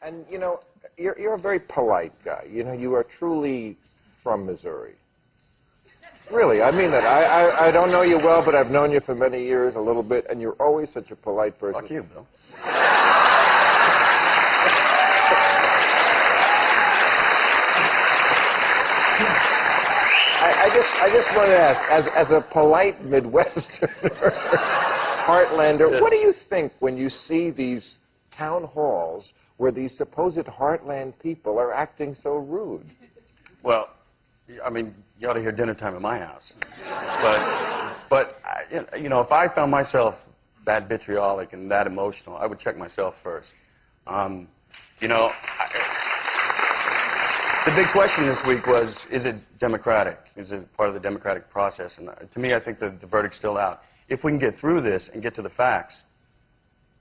And, you know, you're a very polite guy. You know, you are truly from Missouri. Really, I mean that. I don't know you well, but I've known you for many years, a little bit, and you're always such a polite person. Fuck you, Bill. I just want to ask, as a polite Midwesterner, Heartlander, what do you think when you see these town halls where these supposed Heartland people are acting so rude? Well, I mean, you ought to hear dinner time at my house. But you know, if I found myself that vitriolic and that emotional, I would check myself first. You know, the big question this week was, is it democratic? Is it part of the democratic process? And to me, I think the verdict's still out. If we can get through this and get to the facts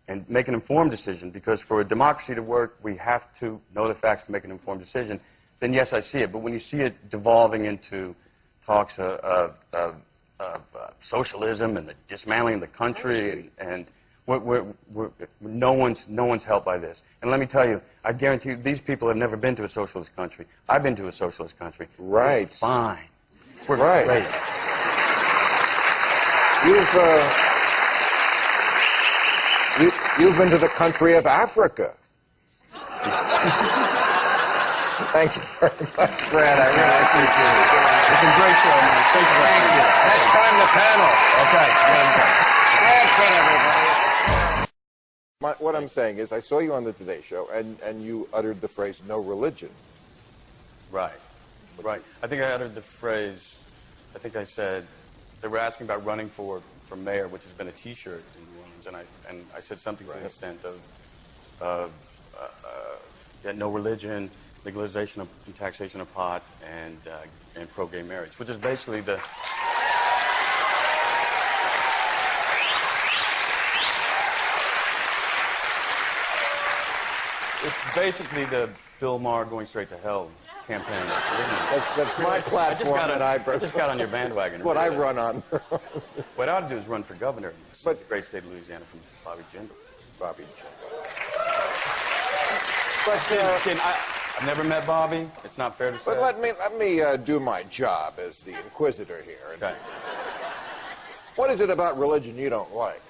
and make an informed decision, because for a democracy to work, we have to know the facts to make an informed decision, then yes, I see it. But when you see it devolving into talks of socialism and the dismantling of the country, and no one's helped by this. And let me tell you, I guarantee you, these people have never been to a socialist country. I've been to a socialist country. Right. It's fine. We're right. Great. You've been to the country of Africa. Thank you very much, Brad. I really appreciate it. It's a great show, man. Thank you. Next time, the panel. Okay. That's it, everybody. What I'm saying is, I saw you on the Today Show, and you uttered the phrase, no religion. Right. Right. I think I uttered the phrase, I think I said, they were asking about running for mayor, which has been a T-shirt in New Orleans, and I said something to the extent of no religion, legalization of and taxation of pot, and pro-gay marriage, which is basically the... It's basically the Bill Maher going straight to hell campaign. That's my platform I just got on your bandwagon. What I run on. What I ought to do is run for governor of the great state of Louisiana from Bobby Jindal. Bobby Jindal. But I've never met Bobby. It's not fair to say. But let me do my job as the inquisitor here. Okay. What is it about religion you don't like?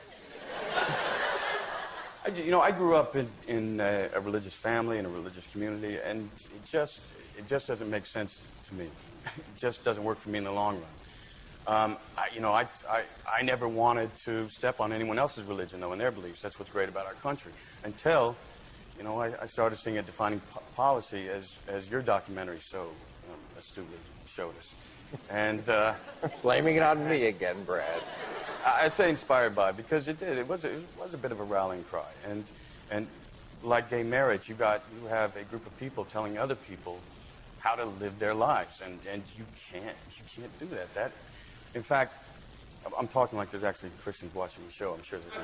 You know, I grew up in a religious family, in a religious community, and it just doesn't make sense to me. It just doesn't work for me in the long run. I never wanted to step on anyone else's religion, though, and their beliefs. That's what's great about our country. Until, you know, I started seeing a defining policy as your documentary so astutely showed us. And blaming it on me again, Brad. I say inspired by, because it did. It was a bit of a rallying cry, and like gay marriage, you have a group of people telling other people how to live their lives, and you can't do that. That, in fact, I'm talking like there's actually Christians watching the show. I'm sure there's.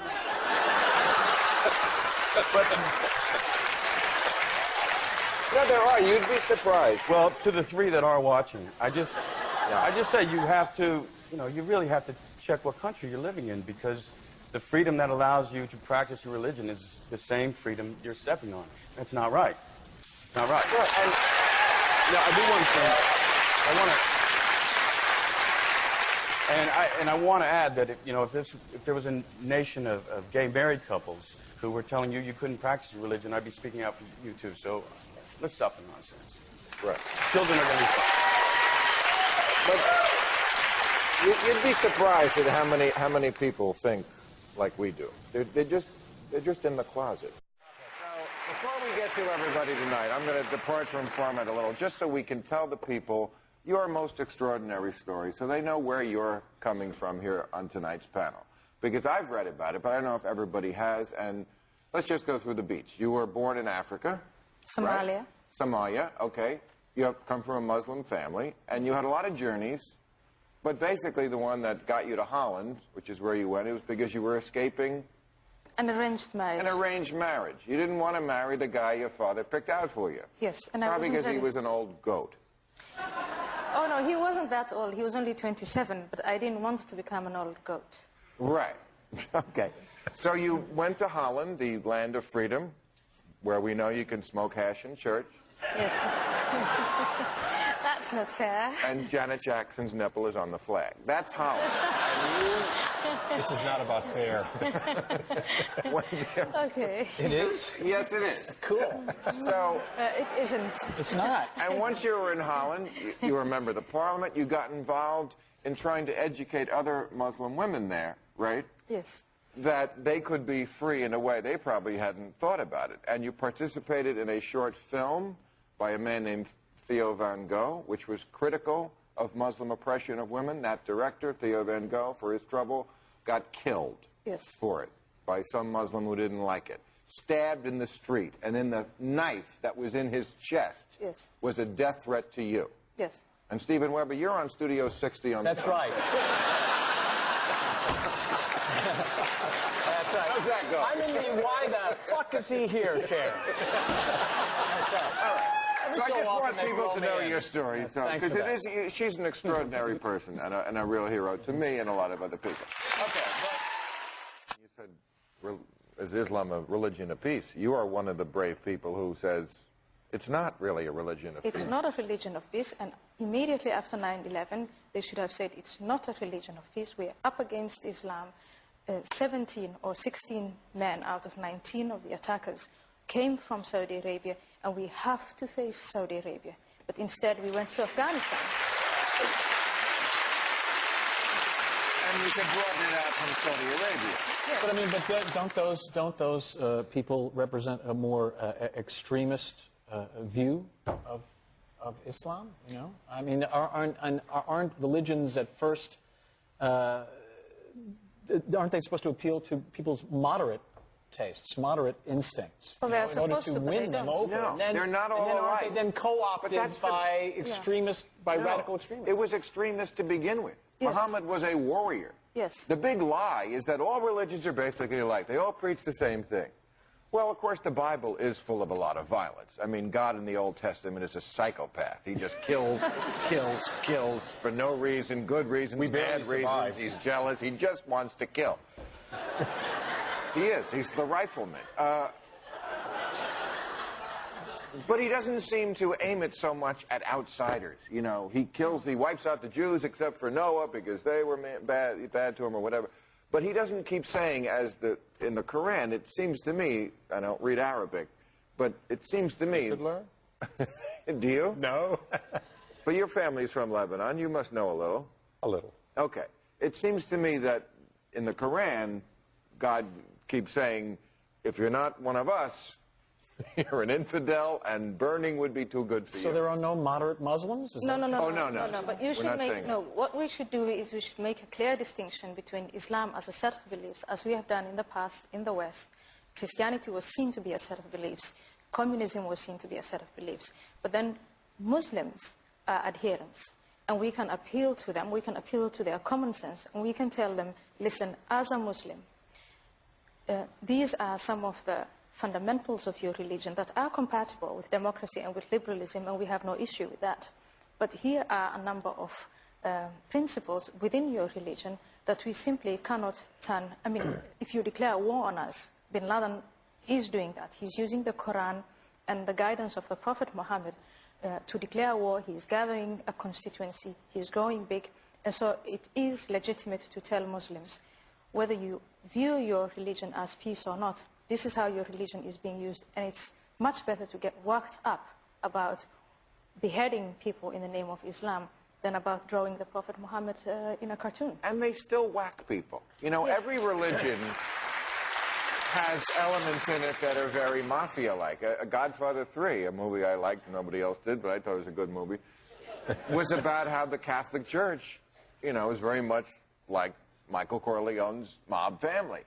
No, there are. You'd be surprised. Well, to the three that are watching, I just say you have to, you really have to check what country you're living in, because the freedom that allows you to practice your religion is the same freedom you're stepping on. That's not right. It's not right. Well, and I do one thing. I want to add that if there was a nation of gay married couples who were telling you couldn't practice your religion, I'd be speaking out for you too. So let's stop the nonsense. Right. Children are going to be fine. But you'd be surprised at how many people think like we do. They're just in the closet. So before we get to everybody tonight, I'm going to depart from format a little, just so we can tell the people your most extraordinary story, so they know where you're coming from here on tonight's panel. Because I've read about it, but I don't know if everybody has. And let's just go through the beats. You were born in Africa. Somalia. Right? Somalia, okay. You have come from a Muslim family, and you had a lot of journeys. But basically, the one that got you to Holland, which is where you went, it was because you were escaping an arranged marriage. An arranged marriage. You didn't want to marry the guy your father picked out for you. Yes, and probably because he was an old goat. Oh no, he wasn't that old. He was only 27, but I didn't want to become an old goat. Right. Okay. So you went to Holland, the land of freedom, where we know you can smoke hash in church. Yes. That's not fair. And Janet Jackson's nipple is on the flag. That's Holland. This is not about fair. Okay. It is? Yes, it is. Cool. So It isn't. It's not. and once you were in Holland, you were a member of the parliament, you got involved in trying to educate other Muslim women there, right? Yes. That they could be free in a way they probably hadn't thought about it. And you participated in a short film by a man named Theo Van Gogh, which was critical of Muslim oppression of women. That director, Theo Van Gogh, for his trouble, got killed Yes. for it by some Muslim who didn't like it. Stabbed in the street, and then the knife that was in his chest Yes. was a death threat to you. Yes. And Stephen Weber, you're on Studio 60 on That's right. That's right. How's that go? I'm in the why the fuck is he here chair. That's right. All right. Every So I so just often want they people throw to me know in. your story. Thanks Because for that. she's an extraordinary person and a real hero to me and a lot of other people. Okay. You said, is Islam a religion of peace? You are one of the brave people who says it's not really a religion of peace. It's not a religion of peace, and immediately after 9/11, they should have said it's not a religion of peace. We're up against Islam. 17 or 16 men out of 19 of the attackers came from Saudi Arabia, and we have to face Saudi Arabia. But instead, we went to Afghanistan. And we could broaden it out from Saudi Arabia. But I mean, don't those people represent a more extremist view of Islam? You know, I mean, aren't religions at first? Aren't they supposed to appeal to people's moderate tastes, moderate instincts, Well, they're in order supposed to to, but win they them don't. over? No, And then, they're not all and then aren't alike. they then co-opted But that's by extremists, by No, radical extremists? It was extremist to begin with. Yes. Muhammad was a warrior. Yes. The big lie is that all religions are basically alike. They all preach the same thing. Well, of course, the Bible is full of a lot of violence. I mean, God in the Old Testament is a psychopath. He just kills, kills for no reason, good reason, bad reasons. He's jealous. He just wants to kill. He is. He's the rifleman. But he doesn't seem to aim it so much at outsiders. You know, he wipes out the Jews except for Noah because they were bad to him or whatever. But he doesn't keep saying, in the Quran, it seems to me, I don't read Arabic, but it seems to me... You should learn. Do you? No. But your family's from Lebanon. You must know a little. A little. Okay. It seems to me that in the Quran, God keeps saying, if you're not one of us, you're an infidel, and burning would be too good for you. So there are no moderate Muslims? No. Oh, no. But you We're should not make saying no. What we should do is we should make a clear distinction between Islam as a set of beliefs, as we have done in the past in the West. Christianity was seen to be a set of beliefs. Communism was seen to be a set of beliefs. But then Muslims are adherents, and we can appeal to them. We can appeal to their common sense, and we can tell them, listen, as a Muslim, these are some of the fundamentals of your religion that are compatible with democracy and with liberalism, and we have no issue with that. But here are a number of principles within your religion that we simply cannot turn. I mean, if you declare war on us, bin Laden is doing that. He's using the Quran and the guidance of the Prophet Muhammad to declare war. He's gathering a constituency. He's growing big. And so it is legitimate to tell Muslims, whether you view your religion as peace or not, this is how your religion is being used, and it's much better to get worked up about beheading people in the name of Islam than about drawing the Prophet Muhammad in a cartoon. And they still whack people. You know, every religion has elements in it that are very mafia-like. Godfather 3, a movie I liked, nobody else did, but I thought it was a good movie, was about how the Catholic Church, you know, is very much like Michael Corleone's mob family.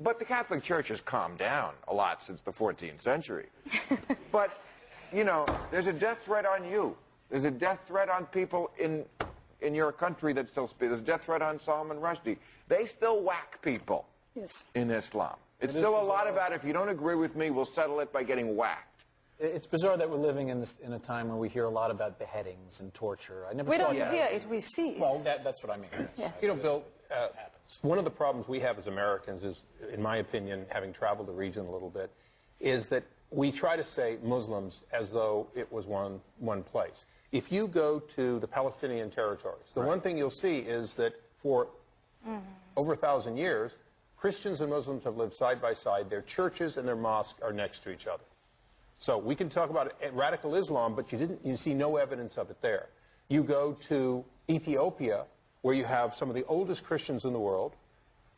But the Catholic Church has calmed down a lot since the 14th century. But, you know, there's a death threat on you. There's a death threat on people in your country that still speak. There's a death threat on Salman Rushdie. They still whack people in Islam. It's still a lot about, if you don't agree with me, we'll settle it by getting whacked. It's bizarre that we're living in a time where we hear a lot about beheadings and torture. I never We thought don't hear it, we see it. Well, that's what I mean. Yeah. You know, Bill, one of the problems we have as Americans is, in my opinion, having traveled the region a little bit, is that we try to say Muslims as though it was one place. If you go to the Palestinian territories, the one thing you'll see is that for over 1,000 years, Christians and Muslims have lived side by side. Their churches and their mosques are next to each other. So we can talk about radical Islam, but you see no evidence of it there. You go to Ethiopia, where you have some of the oldest Christians in the world,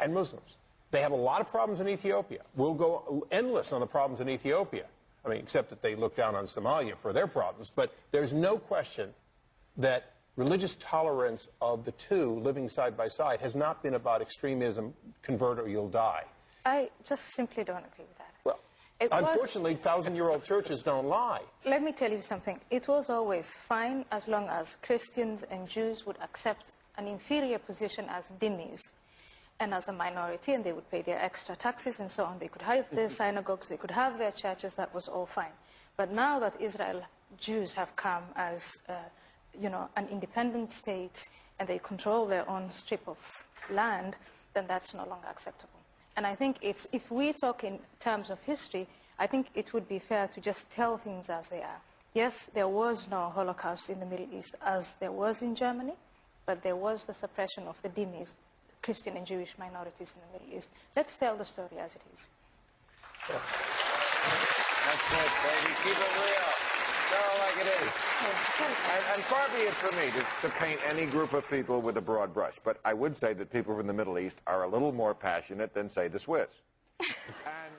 and Muslims. They have a lot of problems in Ethiopia. We'll go endless on the problems in Ethiopia. I mean, except that they look down on Somalia for their problems. But there's no question that religious tolerance of the two living side by side has not been about extremism, convert or you'll die. I just simply don't agree with that. Well, unfortunately, 1,000-year-old churches don't lie. Let me tell you something. It was always fine as long as Christians and Jews would accept an inferior position as dhimmis and as a minority, and they would pay their extra taxes and so on. They could have their synagogues, they could have their churches, that was all fine. But now that Israel Jews have come as, an independent state, and they control their own strip of land, then that's no longer acceptable. And I think if we talk in terms of history, I think it would be fair to just tell things as they are. Yes, there was no Holocaust in the Middle East as there was in Germany, but there was the suppression of the dhimmis, Christian and Jewish minorities in the Middle East. Let's tell the story as it is. Yeah. That's it, baby. Keep it real. Tell it like it is. And far be it for me to paint any group of people with a broad brush, but I would say that people from the Middle East are a little more passionate than, say, the Swiss. And